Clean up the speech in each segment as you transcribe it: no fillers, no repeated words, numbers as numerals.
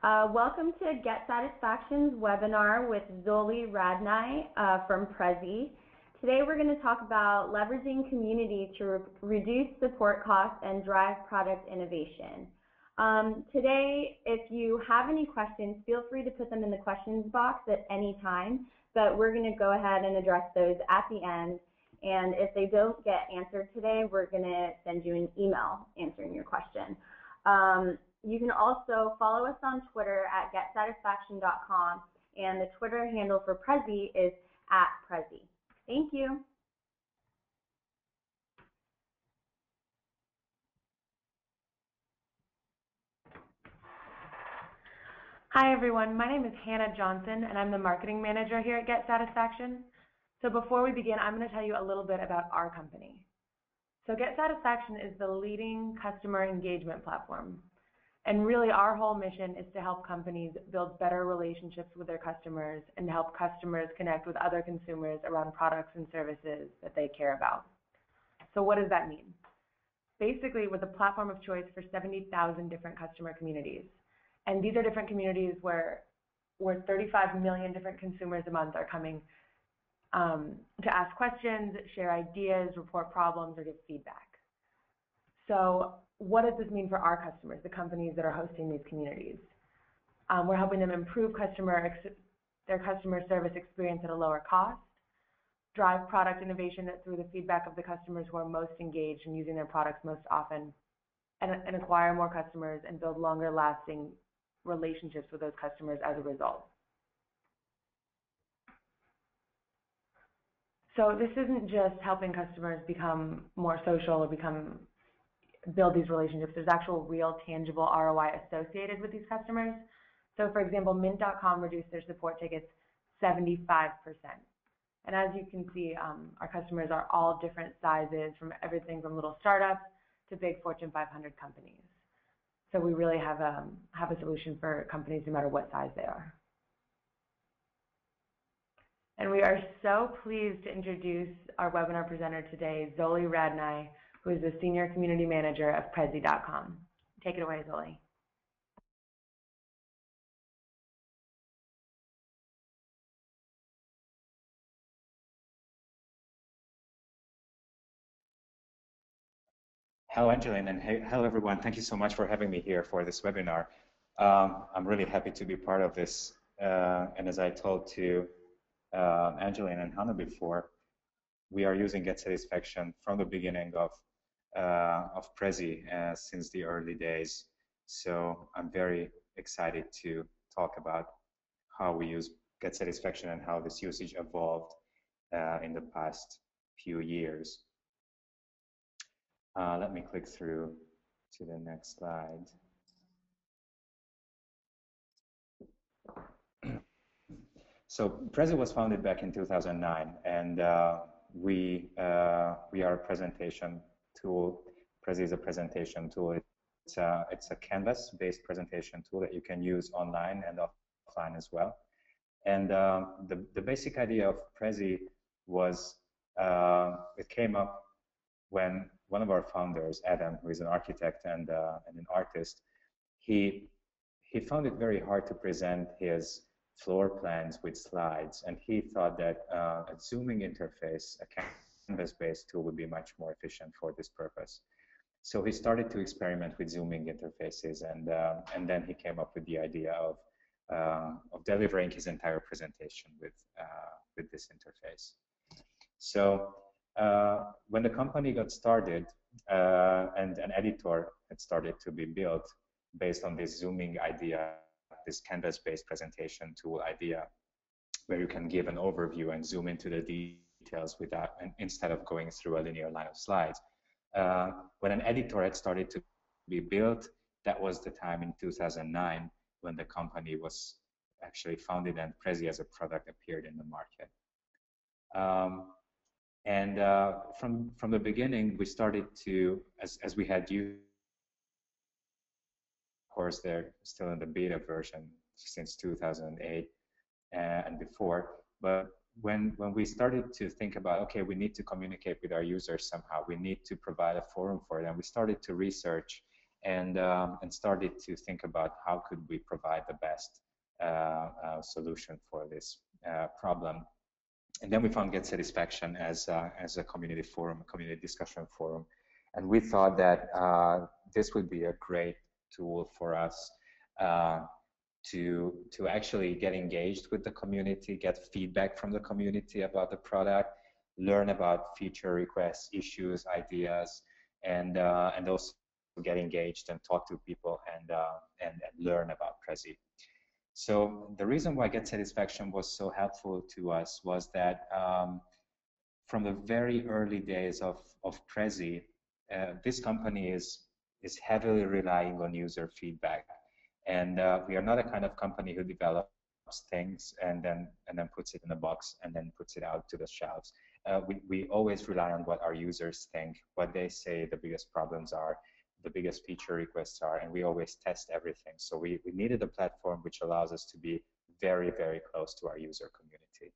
Welcome to Get Satisfaction's webinar with Zoli Radnai from Prezi. Today we're going to talk about leveraging community to reduce support costs and drive product innovation. Today, if you have any questions, feel free to put them in the questions box at any time, but we're going to go ahead and address those at the end. And if they don't get answered today, we're going to send you an email answering your question. You can also follow us on Twitter at getsatisfaction.com, and the Twitter handle for Prezi is @Prezi. Thank you. Hi everyone, my name is Hannah Johnson and I'm the marketing manager here at Get Satisfaction. So before we begin, I'm going to tell you a little bit about our company. So Get Satisfaction is the leading customer engagement platform. And really our whole mission is to help companies build better relationships with their customers and help customers connect with other consumers around products and services that they care about. So what does that mean? Basically, we're the platform of choice for 70,000 different customer communities. And these are different communities where 35 million different consumers a month are coming to ask questions, share ideas, report problems, or give feedback. So what does this mean for our customers, the companies that are hosting these communities? We're helping them improve their customer service experience at a lower cost, drive product innovation through the feedback of the customers who are most engaged in using their products most often, and acquire more customers and build longer lasting relationships with those customers as a result. So this isn't just helping customers become more social or build these relationships. There's actual real tangible ROI associated with these customers. So for example, Mint.com reduced their support tickets 75%. And as you can see, our customers are all different sizes, from everything from little startups to big Fortune 500 companies. So we really have a solution for companies no matter what size they are. And we are so pleased to introduce our webinar presenter today, Zoli Radnai, who is the Senior Community Manager of Prezi.com. Take it away, Zoli. Hello, Angeline, and hello, everyone. Thank you so much for having me here for this webinar. I'm really happy to be part of this. And as I told to Angeline and Hannah before, we are using Get Satisfaction from the beginning of Prezi since the early days. So I'm very excited to talk about how we use Get Satisfaction and how this usage evolved in the past few years. Let me click through to the next slide. So Prezi was founded back in 2009, and we are a presentation tool. Prezi is a presentation tool. It's a canvas-based presentation tool that you can use online and offline as well. And the basic idea of Prezi was it came up when one of our founders, Adam, who is an architect and an artist, he found it very hard to present his floor plans with slides, and he thought that a zooming interface, a canvas-based tool, would be much more efficient for this purpose. So he started to experiment with zooming interfaces, and then he came up with the idea of delivering his entire presentation with this interface. So when the company got started, and an editor had started to be built based on this zooming idea, this canvas-based presentation tool idea, where you can give an overview and zoom into the details instead of going through a linear line of slides. When an editor had started to be built, that was the time in 2009 when the company was actually founded and Prezi as a product appeared in the market. From the beginning, we started to, as we had used, of course, they're still in the beta version since 2008 and before, but when we started to think about, okay, we need to communicate with our users somehow, we need to provide a forum for them, we started to research and started to think about how could we provide the best solution for this problem. And then we found Get Satisfaction as a community forum, a community discussion forum. And we thought that this would be a great tool for us to actually get engaged with the community, get feedback from the community about the product, learn about feature requests, issues, ideas, and also get engaged and talk to people and learn about Prezi. So the reason why Get Satisfaction was so helpful to us was that from the very early days of Prezi, this company is heavily relying on user feedback, and we are not a kind of company who develops things and then puts it in a box and then puts it out to the shelves. We always rely on what our users think, what they say the biggest problems are, the biggest feature requests are, and we always test everything. So we needed a platform which allows us to be very, very close to our user community.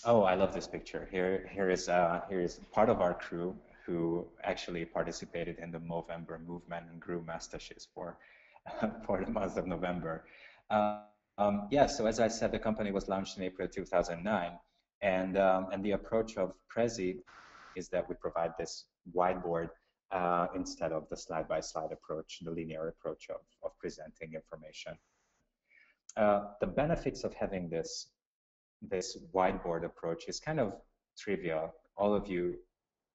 Oh, I love this picture. Here is part of our crew who actually participated in the Movember movement and grew mustaches for the month of November. Yeah, so as I said, the company was launched in April 2009. And the approach of Prezi is that we provide this whiteboard instead of the slide-by-slide approach, the linear approach of presenting information. The benefits of having this whiteboard approach is kind of trivial. All of you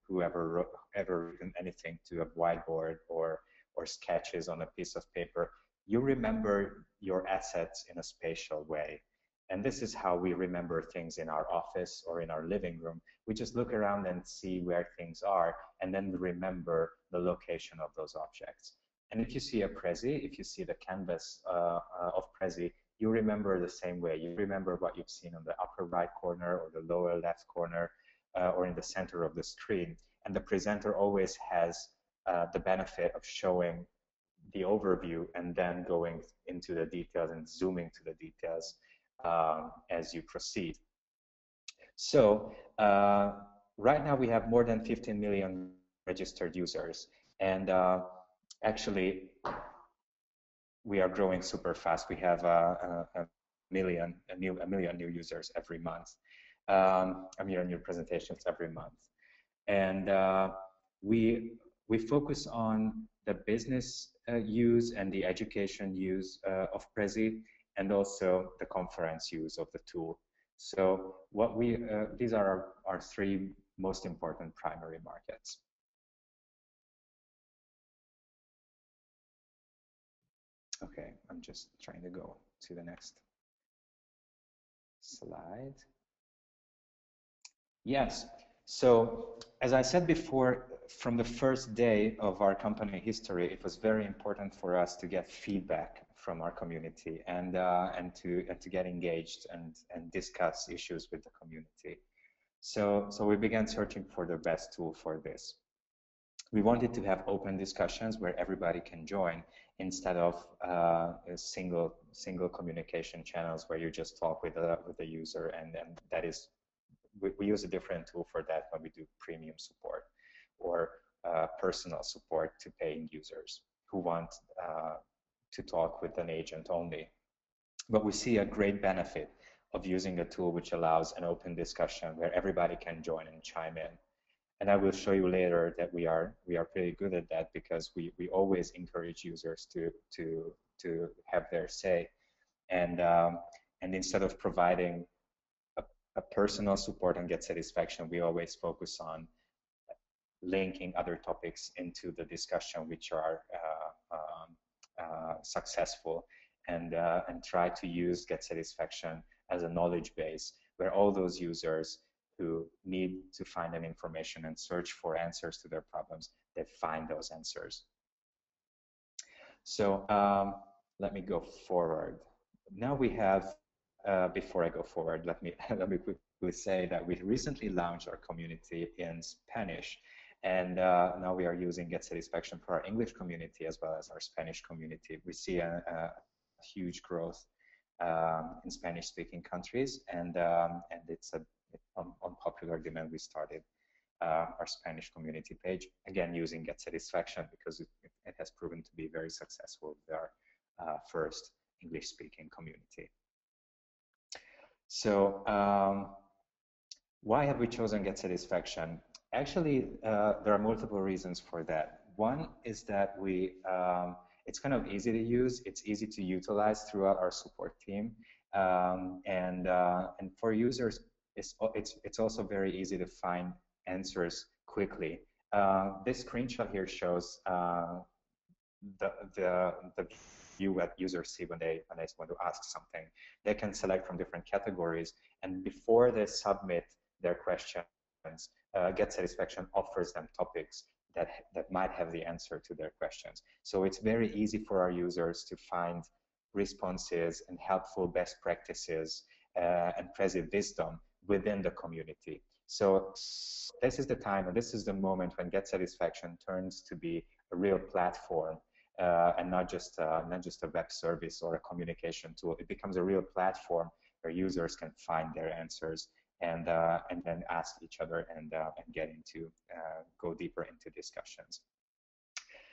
who ever written anything to a whiteboard or sketches on a piece of paper, you remember your assets in a spatial way. And this is how we remember things in our office or in our living room. We just look around and see where things are, and then we remember the location of those objects. And if you see a Prezi, if you see the canvas of Prezi, you remember the same way. You remember what you've seen on the upper right corner or the lower left corner or in the center of the screen. And the presenter always has the benefit of showing the overview and then going into the details and zooming to the details as you proceed. So right now we have more than 15 million registered users, and actually we are growing super fast. We have a million new users every month, a million new presentations every month, and we focus on the business use and the education use of Prezi, and also the conference use of the tool. So what these are our three most important primary markets. Okay, I'm just trying to go to the next slide. Yes, so as I said before, from the first day of our company history, it was very important for us to get feedback from our community and to get engaged and discuss issues with the community. So we began searching for the best tool for this. We wanted to have open discussions where everybody can join instead of single communication channels where you just talk with the user, and that is we use a different tool for that when we do premium support or personal support to paying users who want to talk with an agent only. But we see a great benefit of using a tool which allows an open discussion where everybody can join and chime in. And I will show you later that we are pretty good at that, because we always encourage users to have their say. And instead of providing a personal support and Get Satisfaction, we always focus on linking other topics into the discussion which are successful, and try to use Get Satisfaction as a knowledge base where all those users who need to find an information and search for answers to their problems, they find those answers. So let me go forward. Now we have, before I go forward, let me quickly say that we recently launched our community in Spanish. And now we are using Get Satisfaction for our English community as well as our Spanish community. We see a huge growth in Spanish-speaking countries, and on popular demand, we started our Spanish community page, again using Get Satisfaction because it has proven to be very successful with our first English-speaking community. So why have we chosen Get Satisfaction? Actually, there are multiple reasons for that. One is that it's kind of easy to use. It's easy to utilize throughout our support team, and for users, it's also very easy to find answers quickly. This screenshot here shows the view that users see when they want to ask something. They can select from different categories, and before they submit their questions, Get Satisfaction offers them topics that might have the answer to their questions. So it's very easy for our users to find responses and helpful best practices and Prezi wisdom within the community. So this is the time, and this is the moment when Get Satisfaction turns to be a real platform and not just a web service or a communication tool. It becomes a real platform where users can find their answers and then ask each other and get into go deeper into discussions.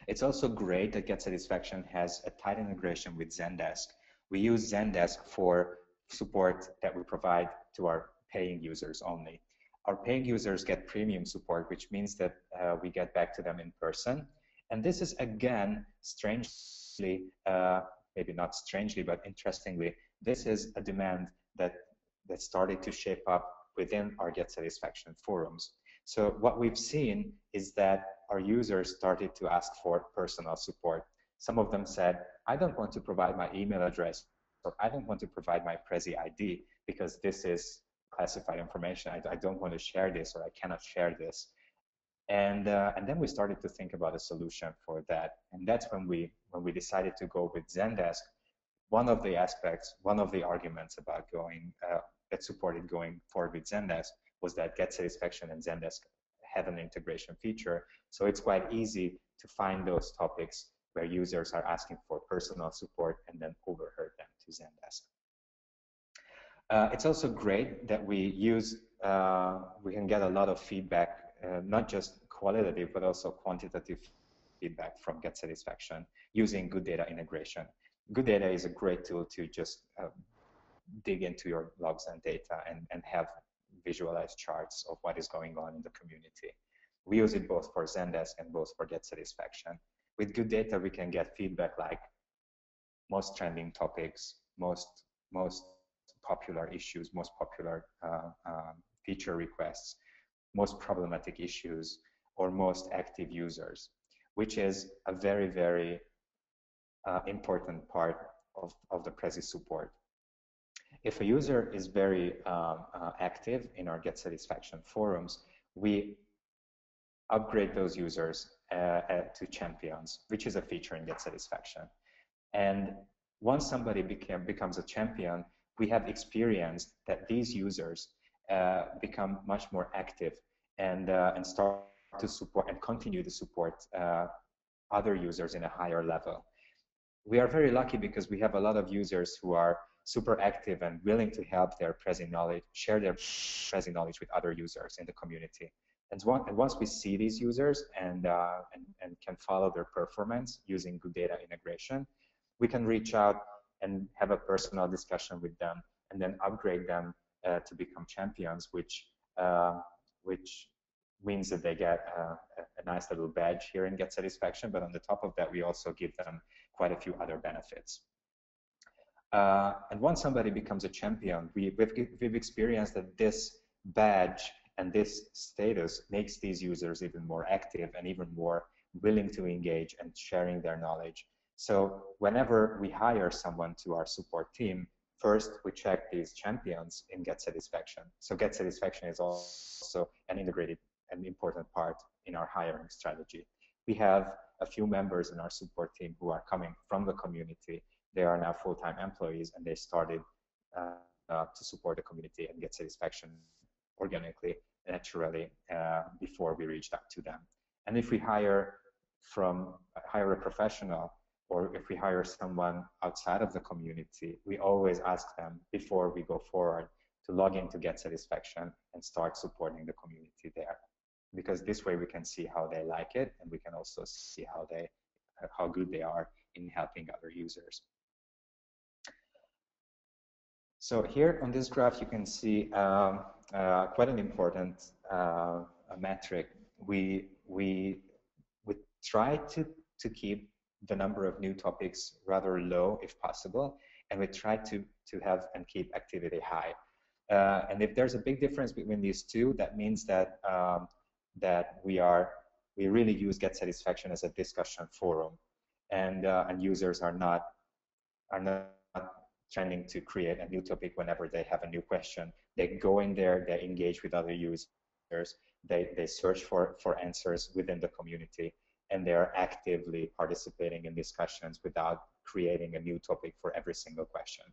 It's also great that Get Satisfaction has a tight integration with Zendesk. We use Zendesk for support that we provide to our paying users only. Our paying users get premium support, which means that we get back to them in person. And this is, again, strangely, maybe not strangely, but interestingly, this is a demand that started to shape up within our Get Satisfaction forums. So what we've seen is that our users started to ask for personal support. Some of them said, I don't want to provide my email address, or I don't want to provide my Prezi ID because this is classified information. I don't want to share this, or I cannot share this. And then we started to think about a solution for that. And that's when we decided to go with Zendesk. One of the aspects, one of the arguments about that supported going forward with Zendesk was that Get Satisfaction and Zendesk have an integration feature. So it's quite easy to find those topics where users are asking for personal support and then overheard them to Zendesk. It's also great that we can get a lot of feedback, not just qualitative, but also quantitative feedback from Get Satisfaction using good data integration. Good data is a great tool to just dig into your logs and data and have visualized charts of what is going on in the community. We use it both for Zendesk and both for Get Satisfaction. With good data, we can get feedback like most trending topics, most popular issues, most popular feature requests, most problematic issues, or most active users, which is a very, very important part of the Prezi support. If a user is very active in our Get Satisfaction forums, we upgrade those users to champions, which is a feature in Get Satisfaction. And once somebody becomes a champion, we have experienced that these users become much more active and start to support and continue to support other users in a higher level. We are very lucky because we have a lot of users who are super active and willing to help their Prezi knowledge, share their Prezi knowledge with other users in the community. And once we see these users and can follow their performance using good data integration, we can reach out and have a personal discussion with them and then upgrade them to become champions, which means that they get a nice little badge here in Get Satisfaction, but on the top of that, we also give them quite a few other benefits. And once somebody becomes a champion, we've experienced that this badge and this status makes these users even more active and even more willing to engage and sharing their knowledge. So whenever we hire someone to our support team, first we check these champions in Get Satisfaction. So Get Satisfaction is also an integrated and important part in our hiring strategy. We have a few members in our support team who are coming from the community. They are now full-time employees, and they started to support the community and Get Satisfaction organically, naturally, before we reached out to them. And if we hire a professional, or if we hire someone outside of the community, we always ask them before we go forward log into Get Satisfaction and start supporting the community there. Because this way we can see how they like it, and we can also see how good they are in helping other users. So here on this graph you can see quite an important metric. We try to keep the number of new topics rather low if possible, and we try to have and keep activity high. And if there's a big difference between these two, that means that that we really use Get Satisfaction as a discussion forum, and users are not trying to create a new topic whenever they have a new question. They go in there, they engage with other users, they search for answers within the community, and they're actively participating in discussions without creating a new topic for every single question.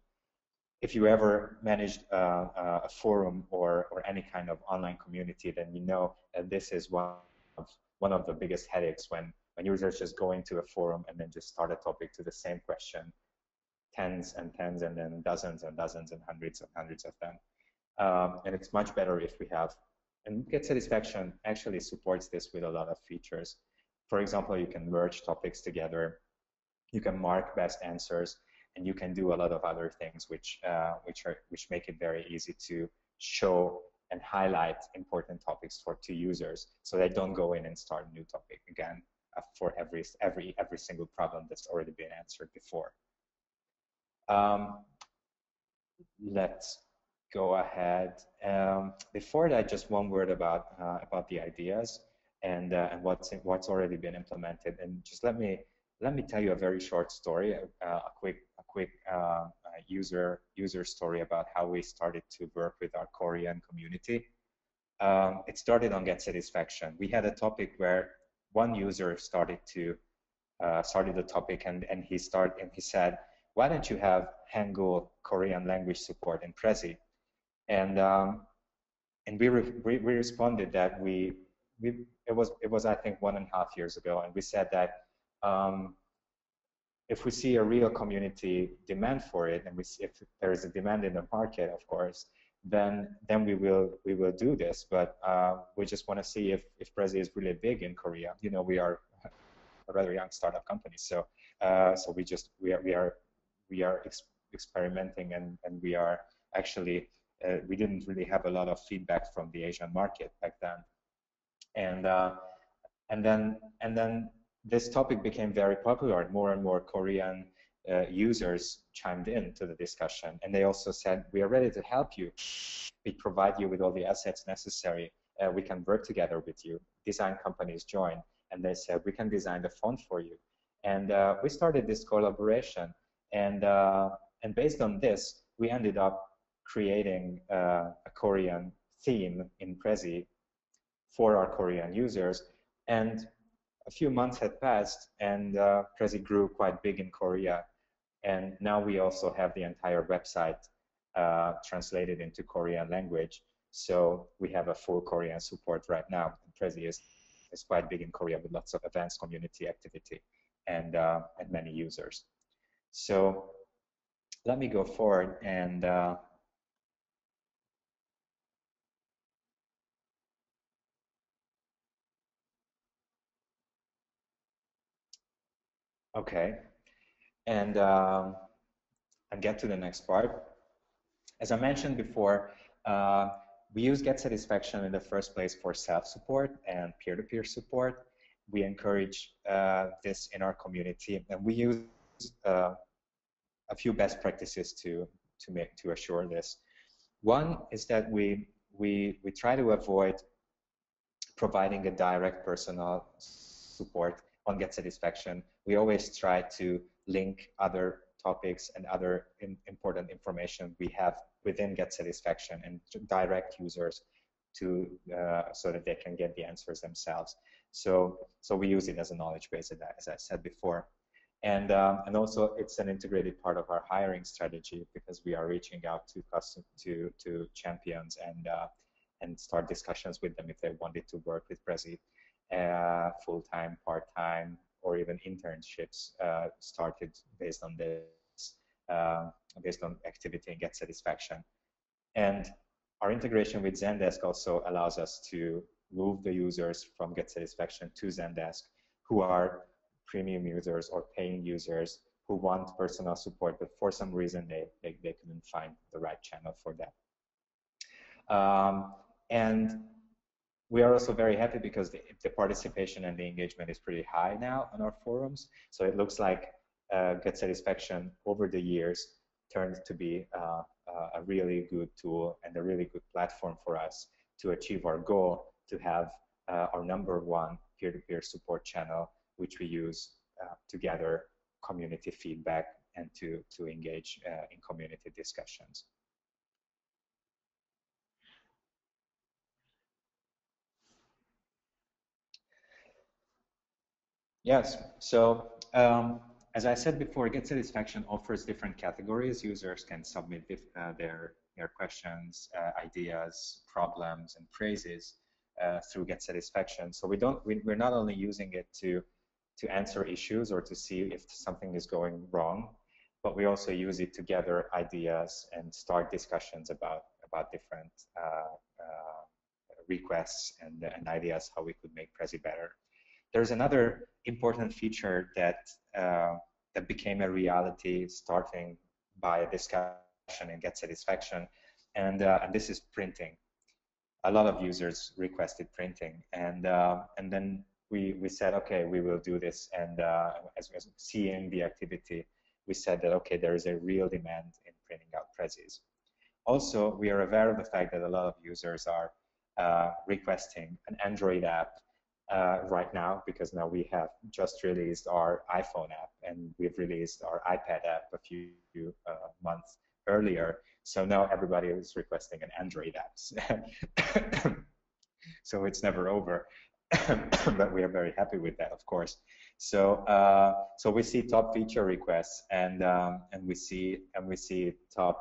If you ever managed a forum or any kind of online community, then you know that this is one of the biggest headaches when users just go into a forum and then just start a topic to the same question, tens and tens, and then dozens and dozens and hundreds of them. And it's much better if we have, and Get Satisfaction actually supports this with a lot of features. For example, you can merge topics together, you can mark best answers, and you can do a lot of other things which make it very easy to show and highlight important topics to users, so they don't go in and start a new topic again for every single problem that's already been answered before. Let's go ahead. Before that, just one word about the ideas and what's already been implemented. And just let me tell you a very short story, a quick user story about how we started to work with our Korean community. It started on Get Satisfaction. We had a topic where one user started the topic, and he said, "Why don't you have Hangul Korean language support in Prezi?" And we responded that it was I think 1.5 years ago, and we said that if we see a real community demand for it, and if there is a demand in the market, of course, then we will do this. But we just want to see if Prezi is really big in Korea. You know, we are a rather young startup company, so we are experimenting, and we are actually we didn't really have a lot of feedback from the Asian market back then, and then this topic became very popular, and more Korean users chimed in to the discussion, and they also said, "We are ready to help you. We provide you with all the assets necessary. We can work together with you." Design companies joined, and they said, "We can design the font for you." And we started this collaboration, and based on this, we ended up creating a Korean theme in Prezi for our Korean users. And a few months had passed, and Prezi grew quite big in Korea. And now we also have the entire website translated into Korean language. So we have a full Korean support right now. And Prezi is quite big in Korea with lots of advanced community activity and many users. So let me go forward and okay, and get to the next part. As I mentioned before, we use Get Satisfaction in the first place for self-support and peer-to-peer support. We encourage this in our community, and we use a few best practices to assure this. One is that we try to avoid providing a direct personal support on Get Satisfaction. We always try to link other topics and other important information we have within Get Satisfaction and to direct users to so that they can get the answers themselves. So we use it as a knowledge base, as I said before. And also it's an integrated part of our hiring strategy, because we are reaching out to champions and start discussions with them if they wanted to work with Prezi, full-time, part-time, or even internships started based on this, based on activity and Get Satisfaction. And our integration with Zendesk also allows us to move the users from GetSatisfaction to Zendesk who are premium users or paying users who want personal support, but for some reason they couldn't find the right channel for that. And we are also very happy because the participation and the engagement is pretty high now on our forums. So it looks like GetSatisfaction over the years turned to be a really good tool and a really good platform for us to achieve our goal to have our #1 peer-to-peer support channel, which we use to gather community feedback and to engage in community discussions. Yes, so as I said before, GetSatisfaction offers different categories. Users can submit their questions, ideas, problems, and praises through GetSatisfaction. So we're not only using it to answer issues or to see if something is going wrong, but we also use it to gather ideas and start discussions about different requests and ideas how we could make Prezi better. There's another important feature that that became a reality starting by a discussion in GetSatisfaction, and this is printing. A lot of users requested printing, and then we said, okay, we will do this, and as seeing the activity, we said that okay, there is a real demand in printing out Prezis. Also, we are aware of the fact that a lot of users are requesting an Android app right now, because now we have just released our iPhone app and we've released our iPad app a few months earlier. So now everybody is requesting an Android app. So it's never over, but we are very happy with that, of course. So so we see top feature requests and we see top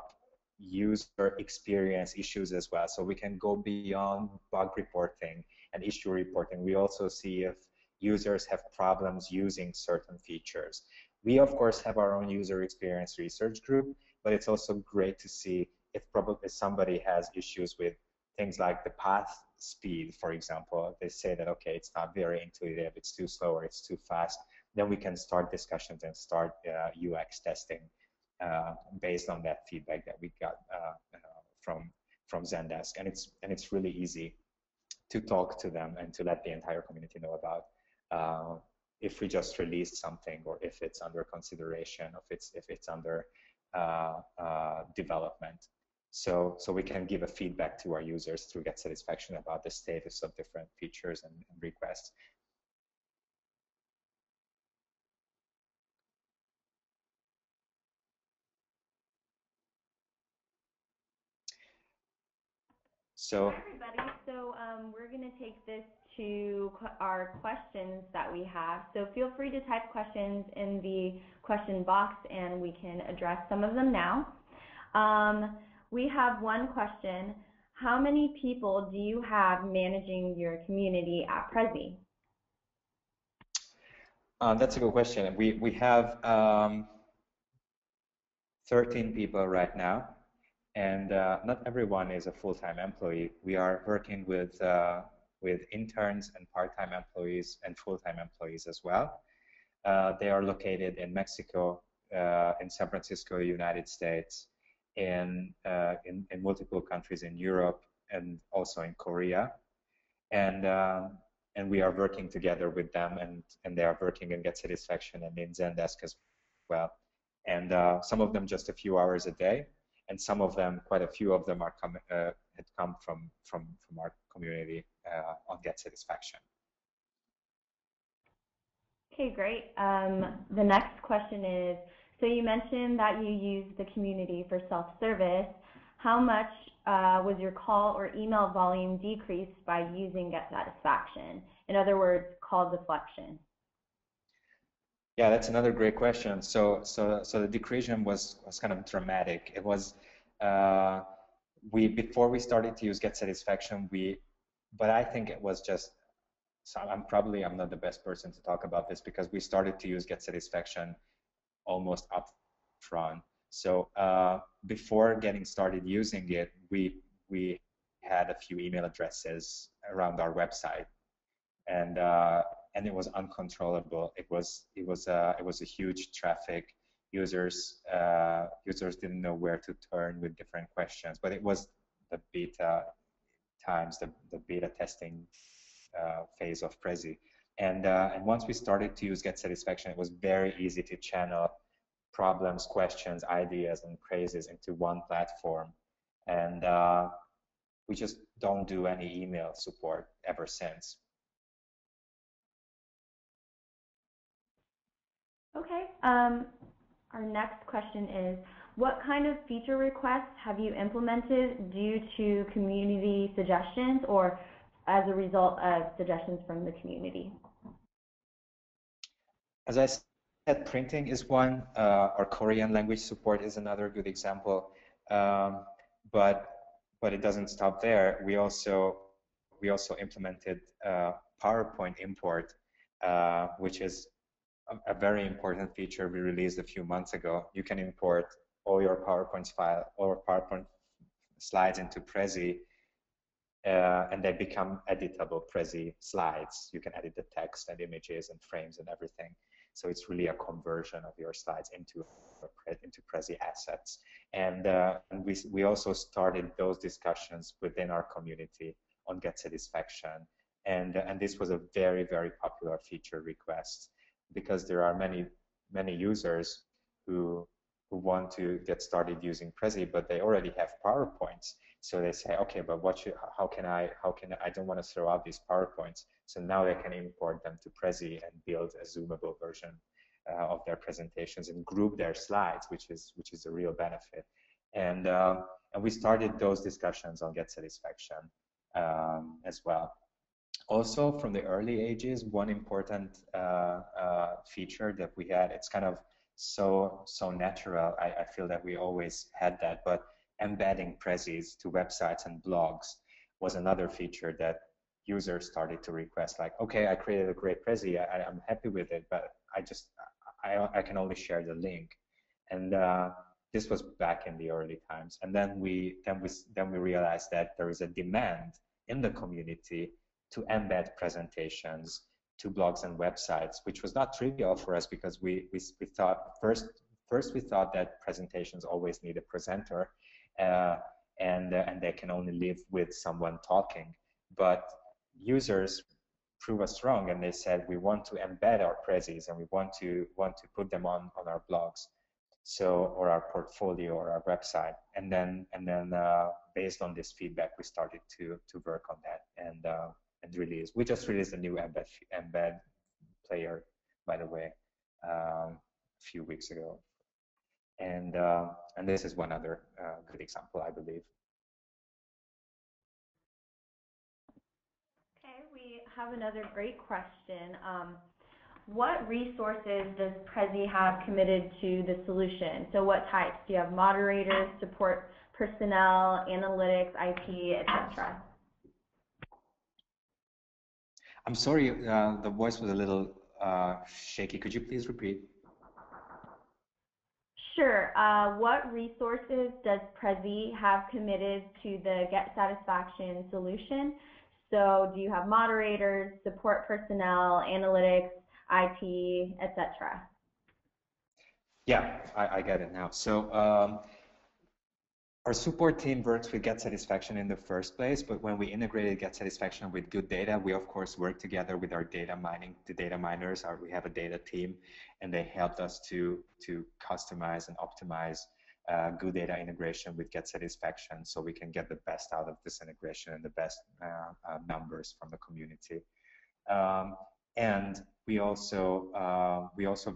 user experience issues as well. So we can go beyond bug reporting and issue reporting. We also see if users have problems using certain features. We of course have our own user experience research group, but it's also great to see if probably somebody has issues with things like the path speed, for example. They say that okay, it's not very intuitive, it's too slow or it's too fast. Then we can start discussions and start UX testing based on that feedback that we got from Zendesk, and it's really easy to talk to them and to let the entire community know about if we just released something or if it's under consideration, or if it's under development. So we can give a feedback to our users through GetSatisfaction about the status of different features and requests. So, hi everybody. So we're going to take this to our questions that we have. So feel free to type questions in the question box and we can address some of them now. We have one question. How many people do you have managing your community at Prezi? That's a good question. We have 13 people right now. And not everyone is a full-time employee. We are working with interns and part-time employees and full-time employees as well. They are located in Mexico, in San Francisco, United States, in multiple countries in Europe, and also in Korea. And we are working together with them, and they are working in GetSatisfaction and in Zendesk as well. And some of them just a few hours a day. And some of them, quite a few of them, are had come from our community on GetSatisfaction. Okay, great. The next question is, so you mentioned that you use the community for self-service. How much was your call or email volume decreased by using GetSatisfaction? In other words, call deflection. Yeah, that's another great question. So the decrease was kind of dramatic. It was before we started to use GetSatisfaction, but I think it was just. So I'm not the best person to talk about this because we started to use GetSatisfaction almost up front. So before getting started using it, we had a few email addresses around our website, and it was uncontrollable. It was a huge traffic. Users didn't know where to turn with different questions. But it was the beta times, the beta testing phase of Prezi. And once we started to use Get Satisfaction, it was very easy to channel problems, questions, ideas, and praises into one platform. And we just don't do any email support ever since. Okay. Our next question is, what kind of feature requests have you implemented due to community suggestions or as a result of suggestions from the community? As I said, printing is one. Our Korean language support is another good example. But it doesn't stop there. We also implemented PowerPoint import, which is a very important feature we released a few months ago. You can import all your PowerPoint slides into Prezi, and they become editable Prezi slides. You can edit the text and images and frames and everything. So it's really a conversion of your slides into Prezi assets. And we also started those discussions within our community on Get Satisfaction. And this was a very, very popular feature request, because there are many users who want to get started using Prezi, but they already have PowerPoints. So they say, okay, but how can I don't want to throw out these PowerPoints. So now they can import them to Prezi and build a zoomable version of their presentations and group their slides, which is a real benefit. And we started those discussions on Get Satisfaction as well. Also, from the early ages, one important feature that we had, it's kind of so natural. I feel that we always had that, but embedding Prezis to websites and blogs was another feature that users started to request. Like, okay, I created a great Prezi, I'm happy with it, but I can only share the link. And this was back in the early times. And then we realized that there is a demand in the community to embed presentations to blogs and websites, which was not trivial for us, because we thought first we thought that presentations always need a presenter, and they can only live with someone talking. But users prove us wrong, and they said, we want to embed our Prezis and we want to put them on our blogs, or our portfolio or our website. And then based on this feedback, we started to work on that and release. We just released a new embed player, by the way, a few weeks ago. And this is one other good example, I believe. Okay, we have another great question. What resources does Prezi have committed to the solution? So what types? Do you have moderators, support personnel, analytics, IT, etc.? I'm sorry, the voice was a little shaky. Could you please repeat? Sure. What resources does Prezi have committed to the Get Satisfaction solution? So do you have moderators, support personnel, analytics, IT, etc.? Yeah, I get it now. So our support team works with Get Satisfaction in the first place, but when we integrated Get Satisfaction with good data, we of course work together with our data miners. We have a data team, and they helped us to customize and optimize good data integration with Get Satisfaction, so we can get the best out of this integration and the best numbers from the community. And we also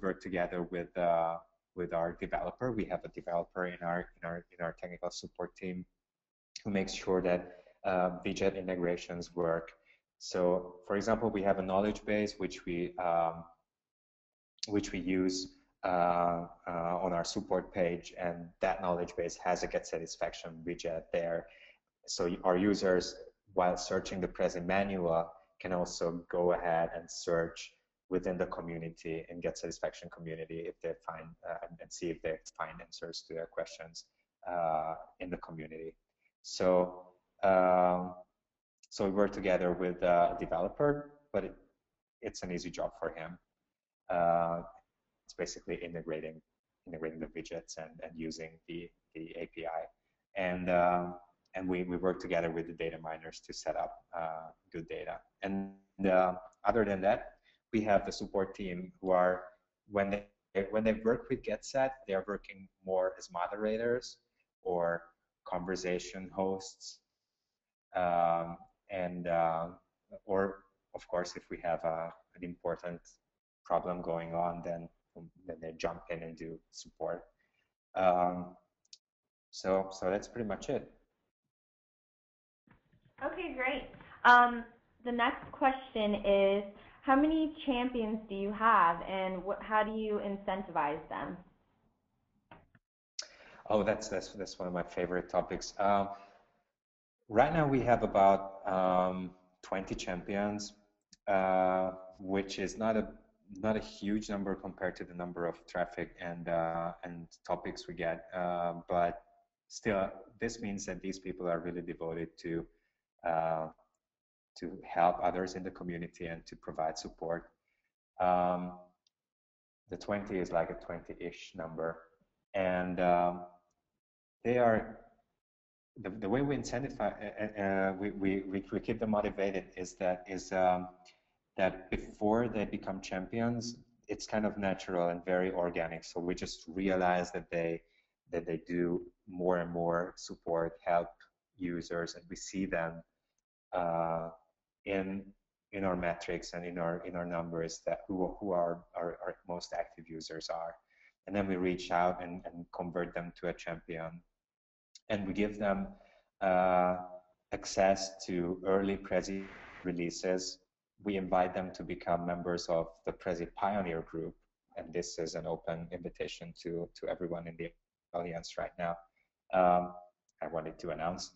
work together with our developer. We have a developer in our technical support team who makes sure that widget integrations work. So, for example, we have a knowledge base which we use on our support page, and that knowledge base has a Get Satisfaction widget there. So our users, while searching the Prezi manual, can also go ahead and search within the community and Get Satisfaction community if they find and see if they find answers to their questions in the community. So So we work together with a developer, but it's an easy job for him. It's basically integrating the widgets and using the API. And we work together with the data miners to set up good data. And other than that, we have the support team who are, when they work with GetSat, they are working more as moderators or conversation hosts, or of course, if we have an important problem going on, then they jump in and do support. So that's pretty much it. Okay, great. The next question is, how many champions do you have, and how do you incentivize them? Oh, that's one of my favorite topics. Right now we have about 20 champions, which is not a huge number compared to the number of traffic and topics we get, but still, this means that these people are really devoted to help others in the community and to provide support. The 20 is like a 20-ish number, and they are the way we incentivize, we keep them motivated is that before they become champions, it's kind of natural and very organic. So we just realize that they do more and more support, help users, and we see them in our metrics and in our numbers that who our most active users are, and then we reach out and convert them to a champion, and we give them access to early Prezi releases. We invite them to become members of the Prezi Pioneer Group, and this is an open invitation to everyone in the audience right now. I wanted to announce.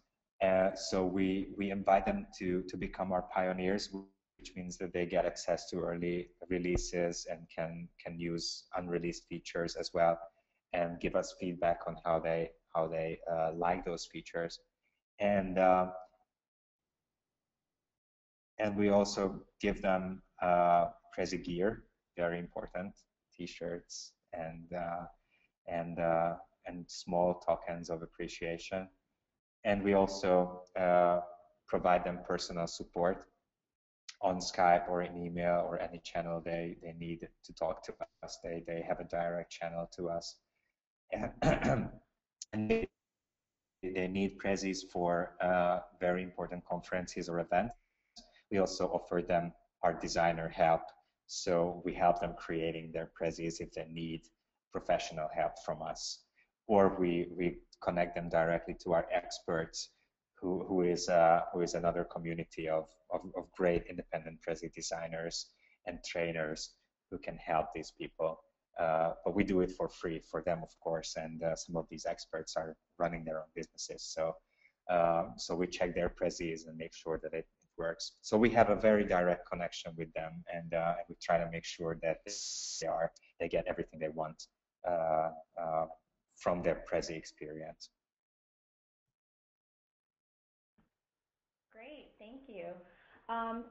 So we invite them to become our pioneers, which means that they get access to early releases and can use unreleased features as well, and give us feedback on how they like those features. And we also give them Prezi gear, very important, T-shirts and small tokens of appreciation. And we also provide them personal support on Skype or in email or any channel they need to talk to us. They have a direct channel to us. And they need Prezis for very important conferences or events. We also offer them our designer help. So we help them creating their Prezis if they need professional help from us. Or we connect them directly to our experts, who is another community of great independent Prezi designers and trainers who can help these people. But we do it for free for them, of course, and some of these experts are running their own businesses. So we check their Prezis and make sure that it works. So we have a very direct connection with them, and we try to make sure that they get everything they want from their Prezi experience. Great, thank you.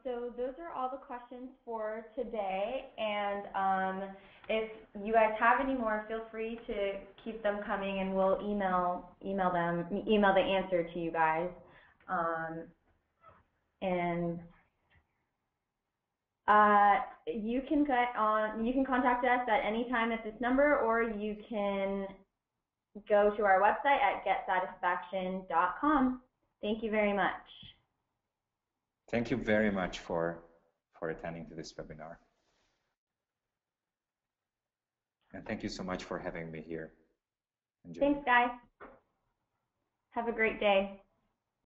So those are all the questions for today, and if you guys have any more, feel free to keep them coming, and we'll email the answer to you guys. And you can contact us at any time at this number, or you can go to our website at getsatisfaction.com. Thank you very much. Thank you very much for attending to this webinar. And thank you so much for having me here. Enjoy. Thanks, guys. Have a great day.